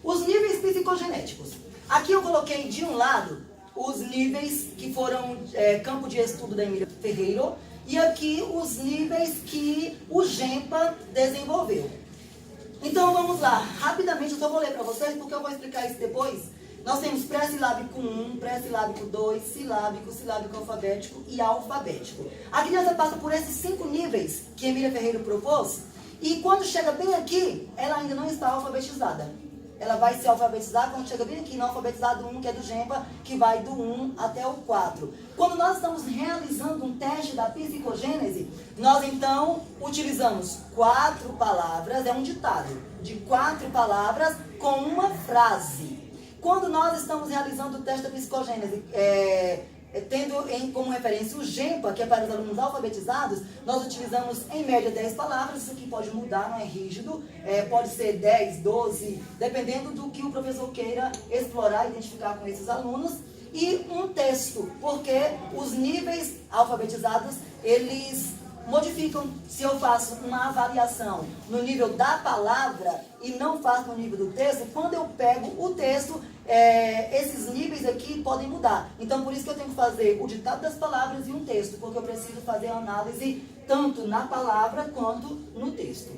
Os níveis psicogenéticos. Aqui eu coloquei de um lado os níveis que foram campo de estudo da Emília Ferreiro e aqui os níveis que o GEMPA desenvolveu. Então vamos lá, rapidamente eu só vou ler para vocês porque eu vou explicar isso depois. Nós temos pré-silábico 1, pré-silábico 2, silábico, silábico alfabético e alfabético. A criança passa por esses 5 níveis que Emília Ferreiro propôs e quando chega bem aqui, ela ainda não está alfabetizada. Ela vai ser alfabetizada quando chega bem aqui no alfabetizado 1, que é do GEMPA, que vai do 1 até o 4. Quando nós estamos realizando um teste da psicogênese, nós então utilizamos 4 palavras, é um ditado, de 4 palavras com uma frase. Quando nós estamos realizando o teste da psicogênese, tendo como referência o GEMPA, que é para os alunos alfabetizados, nós utilizamos em média 10 palavras, isso aqui pode mudar, não é rígido, pode ser 10, 12, dependendo do que o professor queira explorar e identificar com esses alunos, e um texto, porque os níveis alfabetizados, eles modificam. Se eu faço uma avaliação no nível da palavra e não faço no nível do texto, quando eu pego o texto, esses níveis aqui podem mudar. Então, por isso que eu tenho que fazer o ditado das palavras e um texto, porque eu preciso fazer a análise tanto na palavra quanto no texto.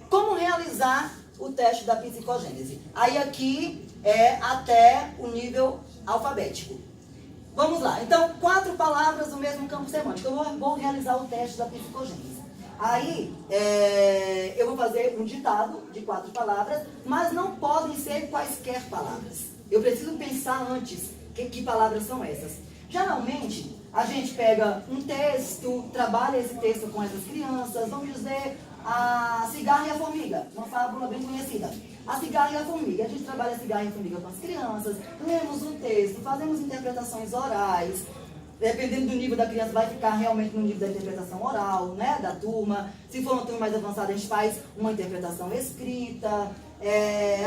Como realizar o teste da psicogênese? Aí aqui é até o nível alfabético. Vamos lá, então 4 palavras no mesmo campo semântico. Eu vou realizar o teste da psicogênese. Aí, eu vou fazer um ditado de 4 palavras, mas não podem ser quaisquer palavras. Eu preciso pensar antes que palavras são essas. Geralmente, a gente pega um texto, trabalha esse texto com essas crianças, vamos dizer, a cigarra e a formiga, uma fábula bem conhecida. A cigarra e a formiga. A gente trabalha a cigarra e a formiga com as crianças, lemos um texto, fazemos interpretações orais. Dependendo do nível da criança, vai ficar realmente no nível da interpretação oral, né, da turma. Se for uma turma mais avançada, a gente faz uma interpretação escrita.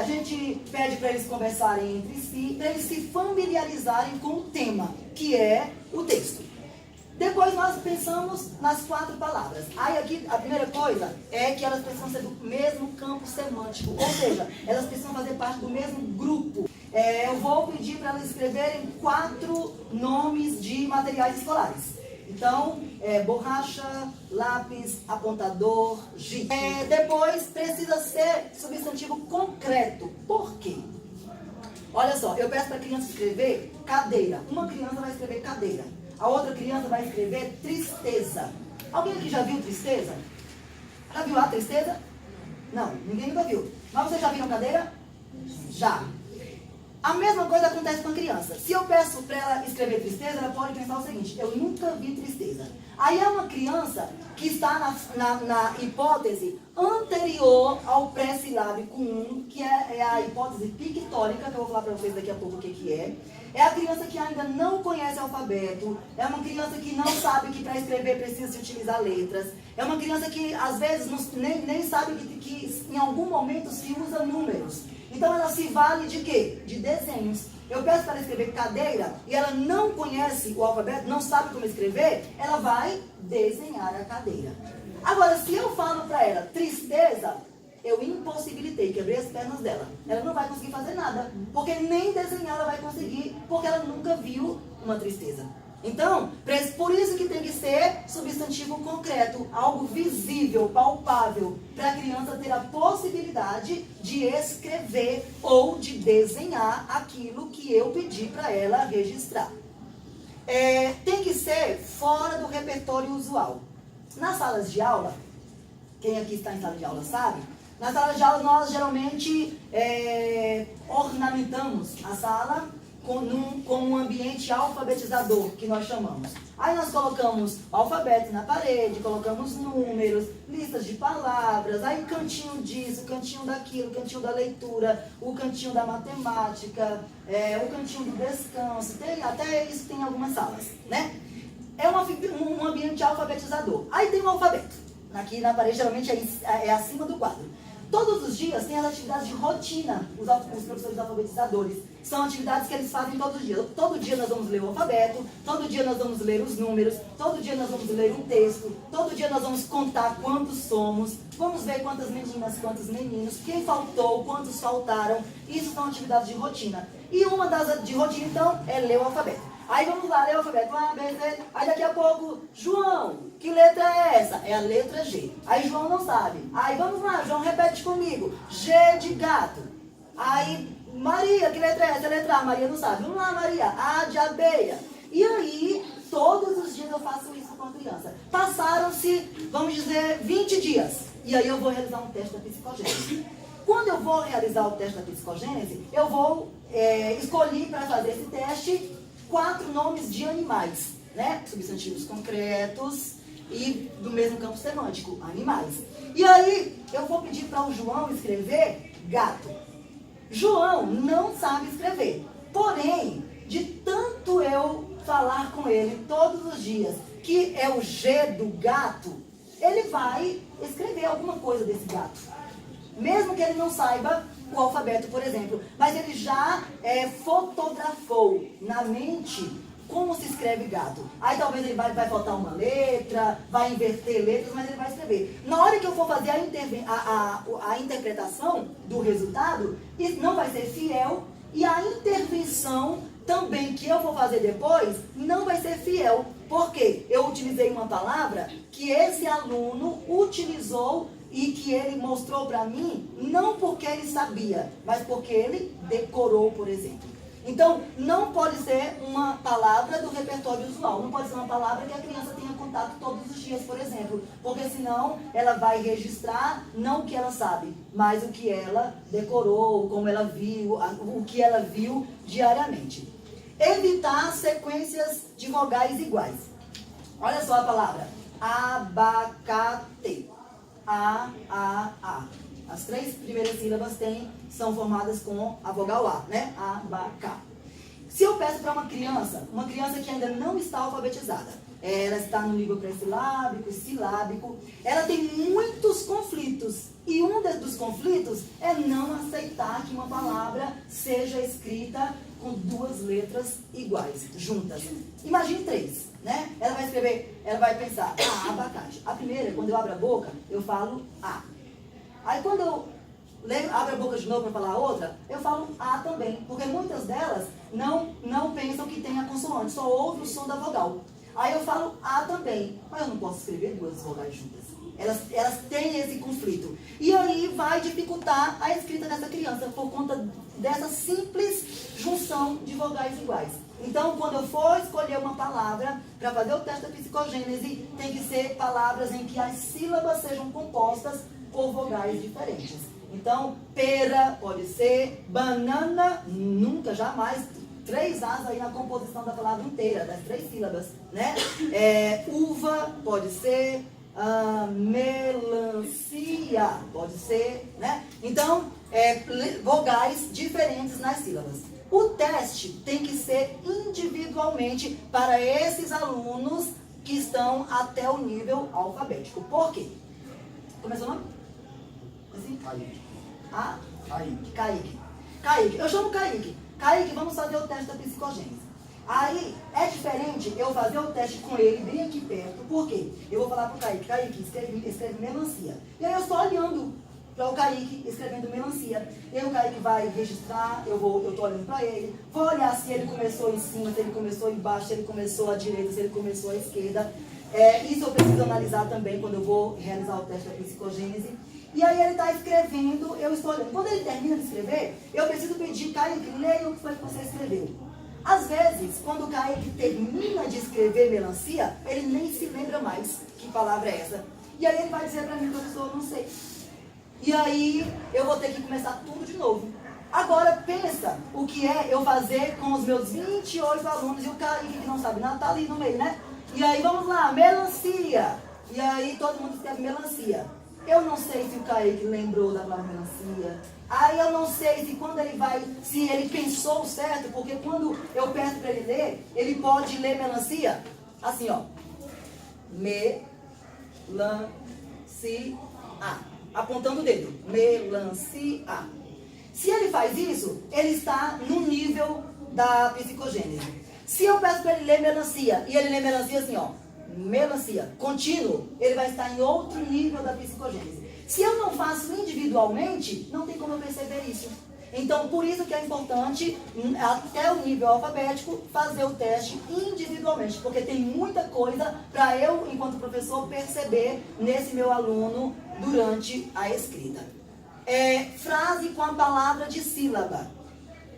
A gente pede para eles conversarem entre si, para eles se familiarizarem com o tema, que é o texto. Depois nós pensamos nas 4 palavras. Aí aqui a primeira coisa é que elas precisam ser do mesmo campo semântico, ou seja, elas precisam fazer parte do mesmo grupo. Eu vou pedir para elas escreverem 4 nomes de materiais escolares. Então, borracha, lápis, apontador, giz. Depois precisa ser substantivo concreto. Por quê? Olha só, eu peço para a criança escrever cadeira. Uma criança vai escrever cadeira. A outra criança vai escrever tristeza. Alguém aqui já viu tristeza? Já viu a tristeza? Não, ninguém nunca viu. Mas vocês já viram cadeira? Já. A mesma coisa acontece com a criança. Se eu peço para ela escrever tristeza, ela pode pensar o seguinte: eu nunca vi tristeza. Aí é uma criança que está na hipótese anterior ao pré-silábico 1, que é a hipótese pictórica, que eu vou falar para vocês daqui a pouco o que é. É a criança que ainda não conhece o alfabeto, é uma criança que não sabe que para escrever precisa se utilizar letras, é uma criança que às vezes nem sabe que em algum momento se usa números. Então ela se vale de quê? De desenhos. Eu peço para ela escrever cadeira e ela não conhece o alfabeto, não sabe como escrever, ela vai desenhar a cadeira. Agora, se eu falo para ela tristeza, eu impossibilitei, quebrei as pernas dela. Ela não vai conseguir fazer nada, porque nem desenhar ela vai conseguir, porque ela nunca viu uma tristeza. Então, por isso que tem que ser substantivo concreto, algo visível, palpável, para a criança ter a possibilidade de escrever ou de desenhar aquilo que eu pedi para ela registrar. Tem que ser fora do repertório usual. Nas salas de aula, quem aqui está em sala de aula sabe, nas salas de aula nós geralmente ornamentamos a sala com um ambiente alfabetizador, que nós chamamos. Aí nós colocamos alfabeto na parede, colocamos números, listas de palavras, aí cantinho disso, cantinho daquilo, cantinho da leitura, o cantinho da matemática, o cantinho do descanso, até isso tem em algumas salas, né? É um ambiente alfabetizador. Aí tem um alfabeto. Aqui na parede geralmente é acima do quadro. Todos os dias tem as atividades de rotina, os professores alfabetizadores. São atividades que eles fazem todos os dias. Todo dia nós vamos ler o alfabeto, todo dia nós vamos ler os números, todo dia nós vamos ler um texto, todo dia nós vamos contar quantos somos, vamos ver quantas meninas, quantos meninos, quem faltou, quantos faltaram. Isso são atividades de rotina. E uma das de rotina, então, é ler o alfabeto. Aí vamos lá, ler o alfabeto. A, B, C. Aí daqui a pouco, João, que letra é essa? É a letra G. Aí João não sabe. Aí vamos lá, João, repete comigo. G de gato. Aí, Maria, que letra é essa? É a letra A. Maria não sabe. Vamos lá, Maria. A de abelha. E aí, todos os dias eu faço isso com a criança. Passaram-se, vamos dizer, 20 dias. E aí eu vou realizar um teste da psicogênese. Quando eu vou realizar o teste da psicogênese, eu vou escolher para fazer esse teste 4 nomes de animais, né? Substantivos concretos e do mesmo campo semântico, animais. E aí, eu vou pedir para o João escrever gato. João não sabe escrever. Porém, de tanto eu falar com ele todos os dias, que é o G do gato, ele vai escrever alguma coisa desse gato. Mesmo que ele não saiba o alfabeto, por exemplo. Mas ele já fotografou na mente como se escreve gato. Aí talvez ele vai faltar uma letra, vai inverter letras, mas ele vai escrever. Na hora que eu for fazer a interpretação do resultado, isso não vai ser fiel. E a intervenção também que eu vou fazer depois não vai ser fiel. Porque eu utilizei uma palavra que esse aluno utilizou e que ele mostrou para mim, não porque ele sabia, mas porque ele decorou, por exemplo. Então, não pode ser uma palavra do repertório usual, não pode ser uma palavra que a criança tenha contato todos os dias, por exemplo, porque senão ela vai registrar não o que ela sabe, mas o que ela decorou, como ela viu, o que ela viu diariamente. Evitar sequências de vogais iguais. Olha só a palavra, abacate. A. As 3 primeiras sílabas são formadas com a vogal A, né? Abacá. Se eu peço para uma criança que ainda não está alfabetizada, ela está no nível pré-silábico, silábico, ela tem muitos conflitos. E um dos conflitos é não aceitar que uma palavra seja escrita com 2 letras iguais, juntas. Imagine 3, né? Ela vai escrever, ela vai pensar, abacate. A primeira, quando eu abro a boca, eu falo A. Aí quando eu abro a boca de novo para falar a outra, eu falo A também. Porque muitas delas não pensam que tem a consoante, só ouvem o som da vogal. Aí eu falo A também, mas eu não posso escrever 2 vogais juntas. Elas têm esse conflito. E aí vai dificultar a escrita dessa criança por conta dessa simples junção de vogais iguais. Então, quando eu for escolher uma palavra para fazer o teste da psicogênese, tem que ser palavras em que as sílabas sejam compostas por vogais diferentes. Então, pera pode ser, banana, nunca, jamais. 3 As aí na composição da palavra inteira, das 3 sílabas, né? Uva pode ser, melancia pode ser, né? Então, vogais diferentes nas sílabas. O teste tem que ser individualmente para esses alunos que estão até o nível alfabético. Por quê? Começou o nome? Assim? Kaique. Eu chamo Kaique. Kaique, vamos fazer o teste da psicogênese. Aí, é diferente eu fazer o teste com ele bem aqui perto. Por quê? Eu vou falar pro Kaique, escreve melancia. E aí eu estou olhando para o Kaique escrevendo melancia. E aí o Kaique vai registrar, eu estou olhando para ele. Vou olhar se ele começou em cima, se ele começou embaixo, se ele começou à direita, se ele começou à esquerda. Isso eu preciso analisar também quando eu vou realizar o teste da psicogênese. E aí ele está escrevendo, eu estou olhando. Quando ele termina de escrever, eu preciso pedir, Kaique, leia o que foi que você escreveu. Às vezes, quando o Kaique termina de escrever melancia, ele nem se lembra mais que palavra é essa. E aí ele vai dizer para mim, professor, eu não sei. E aí eu vou ter que começar tudo de novo. Agora pensa o que é eu fazer com os meus 28 alunos e o Kaique que não sabe nada está ali no meio, né? E aí vamos lá, melancia. E aí todo mundo escreve melancia. Eu não sei se o Kaique lembrou da palavra melancia. Aí eu não sei se ele pensou certo, porque quando eu peço para ele ler, ele pode ler melancia assim, ó. Melancia. apontando o dedo. Melancia. Se ele faz isso, ele está no nível da psicogênese. Se eu peço para ele ler melancia, e ele lê melancia assim, ó, melancia, contínuo, ele vai estar em outro nível da psicogênese. Se eu não faço individualmente, não tem como eu perceber isso. Então, por isso que é importante, até o nível alfabético, fazer o teste individualmente, porque tem muita coisa para eu, enquanto professor, perceber nesse meu aluno durante a escrita. Frase com a palavra de sílaba.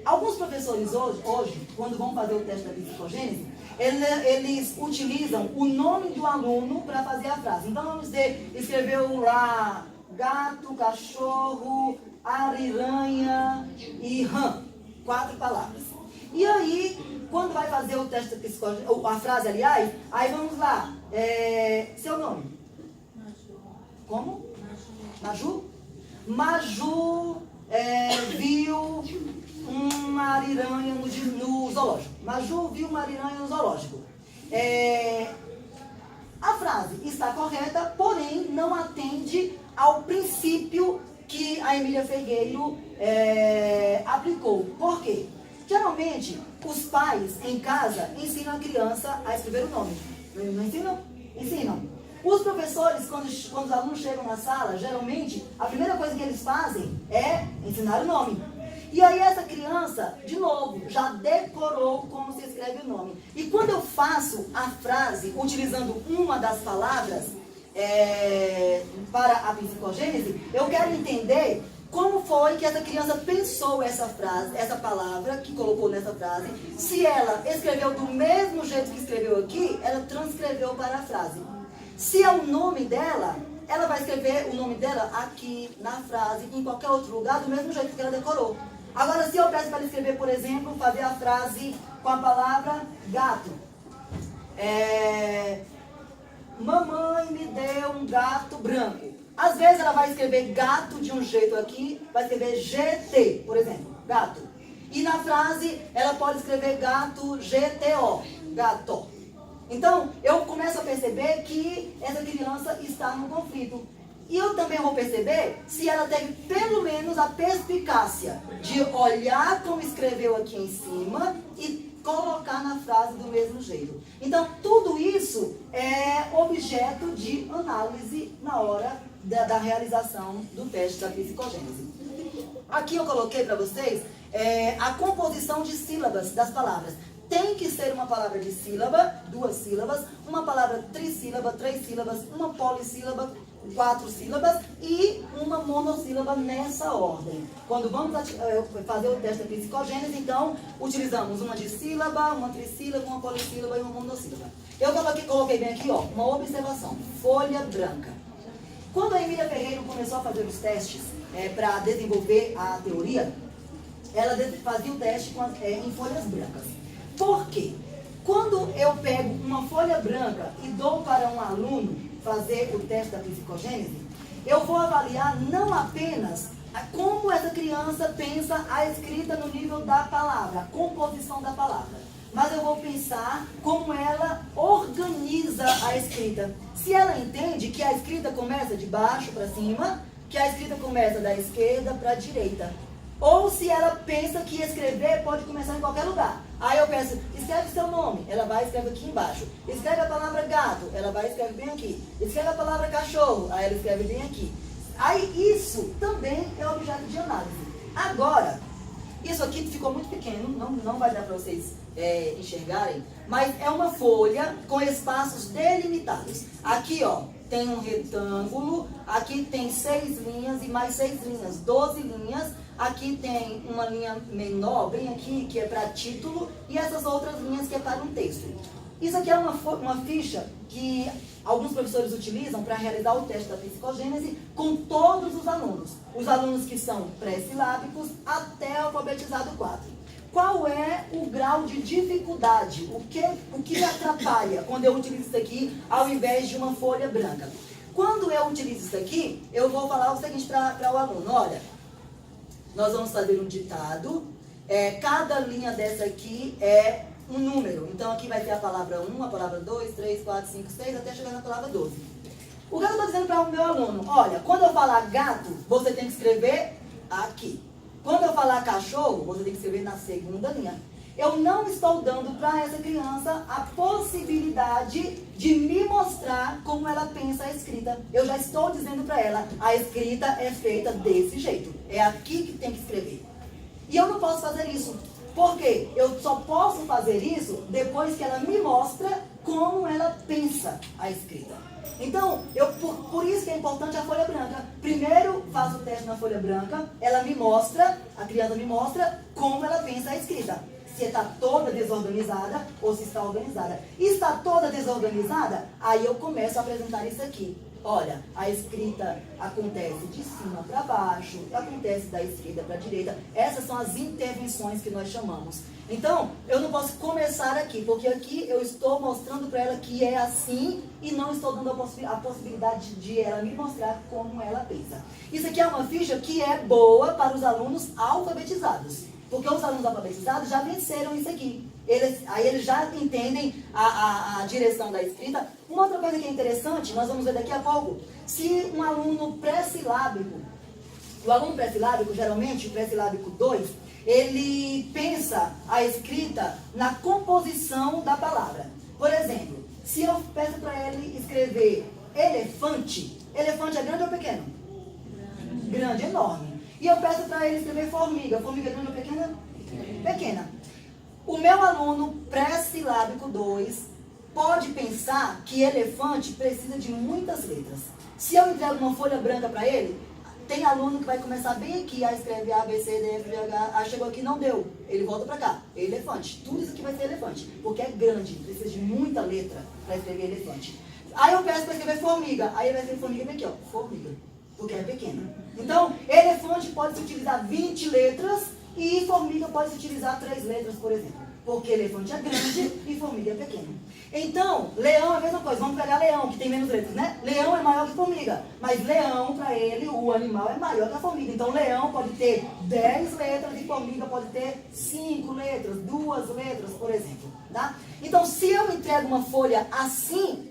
Alguns professores hoje, quando vão fazer o teste da psicogênese, eles utilizam o nome do aluno para fazer a frase. Então, vamos dizer, escreveu lá gato, cachorro, ariranha e rã. 4 palavras. E aí, quando vai fazer o teste da psicogênese, a frase, aliás, aí vamos lá. Seu nome? Maju. Como? Maju? Maju viu uma ariranha no zoológico. Maju viu uma ariranha no zoológico. A frase está correta, porém não atende ao princípio que a Emília Fergueiro aplicou. Por quê? Geralmente, os pais em casa ensinam a criança a escrever o nome. Não ensinam? Ensinam. Os professores, quando os alunos chegam na sala, geralmente, a primeira coisa que eles fazem é ensinar o nome. E aí essa criança, de novo, já decorou como se escreve o nome. E quando eu faço a frase utilizando uma das palavras para a psicogênese, eu quero entender como foi que essa criança pensou essa frase, essa palavra que colocou nessa frase. Se ela escreveu do mesmo jeito que escreveu aqui, ela transcreveu para a frase. Se é o nome dela, ela vai escrever o nome dela aqui na frase, em qualquer outro lugar, do mesmo jeito que ela decorou. Agora, se eu peço para ela escrever, por exemplo, fazer a frase com a palavra gato. Mamãe me deu um gato branco. Às vezes ela vai escrever gato de um jeito aqui, vai escrever GT, por exemplo, gato. E na frase, ela pode escrever gato GTO, gato. Então, eu começo a perceber que essa criança está no conflito. E eu também vou perceber se ela teve pelo menos a perspicácia de olhar como escreveu aqui em cima e colocar na frase do mesmo jeito. Então, tudo isso é objeto de análise na hora da realização do teste da psicogênese. Aqui eu coloquei para vocês a composição de sílabas das palavras. Tem que ser uma palavra de sílaba, 2 sílabas, uma palavra trissílaba, 3 sílabas, uma polissílaba, 4 sílabas e uma monossílaba nessa ordem. Quando vamos fazer o teste da psicogênese, então, utilizamos uma dissílaba, uma trissílaba, uma polissílaba e uma monossílaba. Eu coloquei bem aqui, ó, uma observação, folha branca. Quando a Emília Ferreiro começou a fazer os testes para desenvolver a teoria, ela fazia o teste em folhas brancas. Por quê? Quando eu pego uma folha branca e dou para um aluno fazer o teste da psicogênese, eu vou avaliar não apenas como essa criança pensa a escrita no nível da palavra, a composição da palavra, mas eu vou pensar como ela organiza a escrita. Se ela entende que a escrita começa de baixo para cima, que a escrita começa da esquerda para a direita. Ou se ela pensa que escrever pode começar em qualquer lugar. Aí eu penso, escreve seu nome, ela vai e escreve aqui embaixo. Escreve a palavra gato, ela vai e escreve bem aqui. Escreve a palavra cachorro, aí ela escreve bem aqui. Aí isso também é objeto de análise. Agora, isso aqui ficou muito pequeno, não vai dar para vocês enxergarem, mas é uma folha com espaços delimitados. Aqui, ó, tem um retângulo, aqui tem 6 linhas e mais 6 linhas, 12 linhas. Aqui tem uma linha menor, bem aqui, que é para título, e essas outras linhas que é para um texto. Isso aqui é uma ficha que alguns professores utilizam para realizar o teste da psicogênese com todos os alunos. Os alunos que são pré-silábicos até alfabetizado 4. Qual é o grau de dificuldade? O que me atrapalha quando eu utilizo isso aqui ao invés de uma folha branca? Quando eu utilizo isso aqui, eu vou falar o seguinte para o aluno, olha, nós vamos fazer um ditado, cada linha dessa aqui é um número. Então aqui vai ter a palavra 1, a palavra 2, 3, 4, 5, 6, até chegar na palavra 12. O que eu estou dizendo para o meu aluno? Olha, quando eu falar gato, você tem que escrever aqui. Quando eu falar cachorro, você tem que escrever na segunda linha. Eu não estou dando para essa criança a possibilidade de me mostrar como ela pensa a escrita. Eu já estou dizendo para ela, a escrita é feita desse jeito. É aqui que tem que escrever. E eu não posso fazer isso. Por quê? Eu só posso fazer isso depois que ela me mostra como ela pensa a escrita. Então, por isso que é importante a folha branca. Primeiro, faço o teste na folha branca, ela me mostra, a criança me mostra como ela pensa a escrita. Se está toda desorganizada ou se está organizada. E está toda desorganizada, aí eu começo a apresentar isso aqui. Olha, a escrita acontece de cima para baixo, acontece da esquerda para a direita. Essas são as intervenções que nós chamamos. Então, eu não posso começar aqui, porque aqui eu estou mostrando para ela que é assim e não estou dando a possibilidade de ela me mostrar como ela pensa. Isso aqui é uma ficha que é boa para os alunos alfabetizados. Porque os alunos alfabetizados já venceram isso aqui. Aí eles já entendem a direção da escrita. Uma outra coisa que é interessante, nós vamos ver daqui a pouco. Se um aluno pré-silábico, o aluno pré-silábico, geralmente o pré-silábico 2, ele pensa a escrita na composição da palavra. Por exemplo, se eu peço para ele escrever elefante, elefante é grande ou pequeno? Grande, enorme. E eu peço para ele escrever formiga. Formiga grande ou pequena? Pequena. O meu aluno pré-silábico 2 pode pensar que elefante precisa de muitas letras. Se eu entrego uma folha branca para ele, tem aluno que vai começar bem aqui, a escreve A, B, C, D, F, G, H, chegou aqui, não deu. Ele volta para cá. Elefante. Tudo isso aqui vai ser elefante. Porque é grande, precisa de muita letra para escrever elefante. Aí eu peço para escrever formiga. Aí ele vai escrever formiga bem aqui, ó. Formiga. Porque é pequena. Então, elefante pode se utilizar 20 letras e formiga pode se utilizar 3 letras, por exemplo. Porque elefante é grande e formiga é pequena. Então, leão é a mesma coisa. Vamos pegar leão, que tem menos letras, né? Leão é maior que formiga. Mas leão, para ele, o animal é maior que a formiga. Então, leão pode ter 10 letras e formiga pode ter 5 letras, 2 letras, por exemplo. Tá? Então, se eu entrego uma folha assim,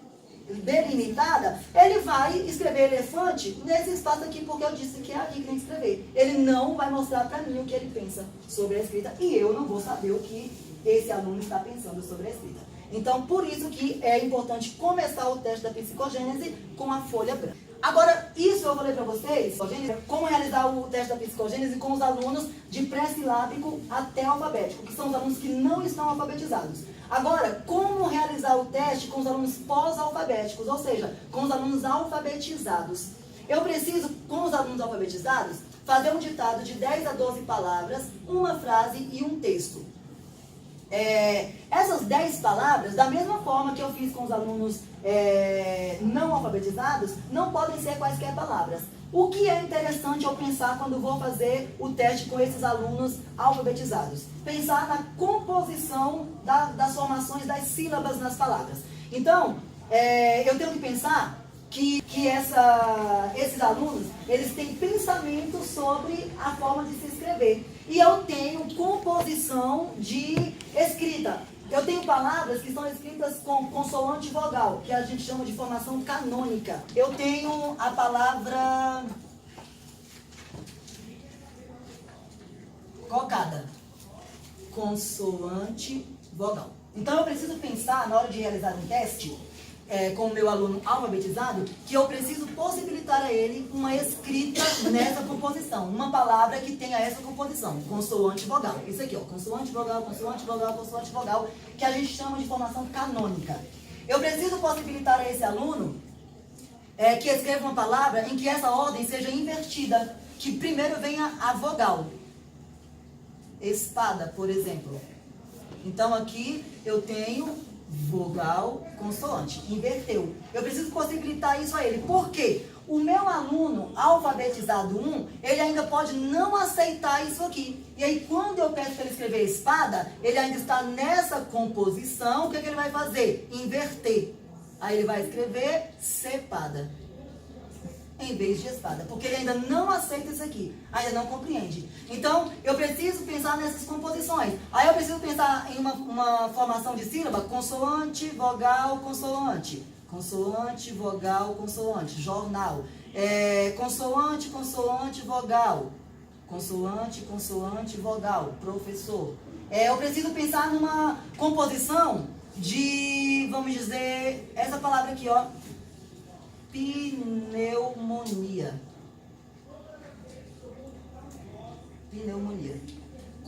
delimitada, ele vai escrever elefante nesse espaço aqui, porque eu disse que é aqui que tem que escrever. Ele não vai mostrar para mim o que ele pensa sobre a escrita e eu não vou saber o que esse aluno está pensando sobre a escrita. Então, por isso que é importante começar o teste da psicogênese com a folha branca. Agora, isso eu vou ler para vocês, como realizar o teste da psicogênese com os alunos de pré-silábico até alfabético, que são os alunos que não estão alfabetizados. Agora, como realizar o teste com os alunos pós-alfabéticos, ou seja, com os alunos alfabetizados? Eu preciso, com os alunos alfabetizados, fazer um ditado de 10 a 12 palavras, uma frase e um texto. Essas 10 palavras, da mesma forma que eu fiz com os alunos não alfabetizados, não podem ser quaisquer palavras. O que é interessante eu pensar quando vou fazer o teste com esses alunos alfabetizados? Pensar na composição das formações das sílabas nas palavras. Então, eu tenho que pensar que esses alunos, eles têm pensamento sobre a forma de se escrever. E eu tenho composição de escrita. Eu tenho palavras que são escritas com consoante e vogal, que a gente chama de formação canônica. Eu tenho a palavra cocada, consoante, vogal. Então eu preciso pensar, na hora de realizar um teste, com o meu aluno alfabetizado, que eu preciso possibilitar a ele uma escrita nessa composição. Uma palavra que tenha essa composição, consoante vogal. Isso aqui, ó, consoante vogal, consoante vogal, consoante vogal, que a gente chama de formação canônica. Eu preciso possibilitar a esse aluno que escreva uma palavra em que essa ordem seja invertida, que primeiro venha a vogal. Espada, por exemplo. Então aqui eu tenho vogal, consoante, inverteu. Eu preciso possibilitar isso a ele. Por quê? O meu aluno alfabetizado 1, ele ainda pode não aceitar isso aqui. E aí, quando eu peço para ele escrever espada, ele ainda está nessa composição. O que ele vai fazer? Inverter. Aí ele vai escrever cepada, em vez de espada, porque ele ainda não aceita isso aqui, ainda não compreende. Então, eu preciso pensar nessas composições. Aí eu preciso pensar em uma formação de sílaba, consoante, vogal, consoante. Consoante, vogal, consoante. Jornal. Consoante, consoante, vogal. Consoante, consoante, vogal. Professor. Eu preciso pensar numa composição de, vamos dizer, essa palavra aqui, ó. Pneumonia. Pneumonia.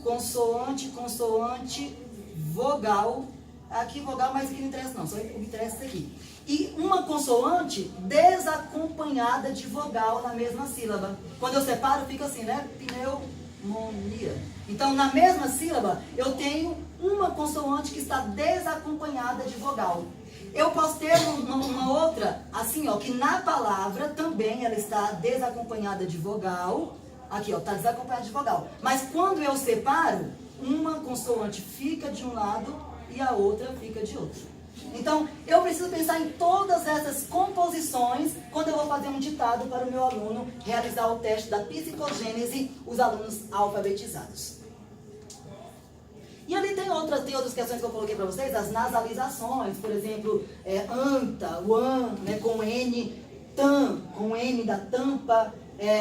Consoante, consoante, vogal. Aqui vogal, mas aqui não interessa não, só me interessa isso aqui. E uma consoante desacompanhada de vogal na mesma sílaba. Quando eu separo, fica assim, né? Pneumonia. Então, na mesma sílaba, eu tenho uma consoante que está desacompanhada de vogal. Eu posso ter uma outra, assim, ó, que na palavra também ela está desacompanhada de vogal. Aqui, ó, está desacompanhada de vogal. Mas quando eu separo, uma consoante fica de um lado e a outra fica de outro. Então, eu preciso pensar em todas essas composições quando eu vou fazer um ditado para o meu aluno realizar o teste da psicogênese, os alunos alfabetizados. E ali tem outras questões que eu coloquei para vocês, as nasalizações, por exemplo, anta, o an, né, com N, tan, com N da tampa,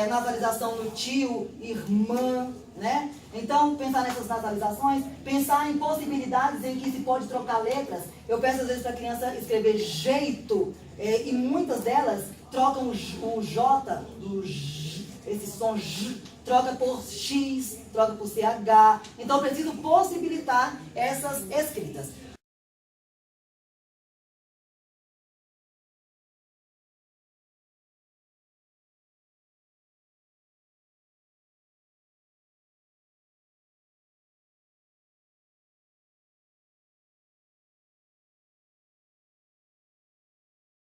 nasalização no tio, irmã, né? Então, pensar nessas nasalizações, pensar em possibilidades em que se pode trocar letras. Eu peço às vezes para a criança escrever jeito, e muitas delas trocam o J, esse som J, troca por X, troca por CH. Então, eu preciso possibilitar essas escritas.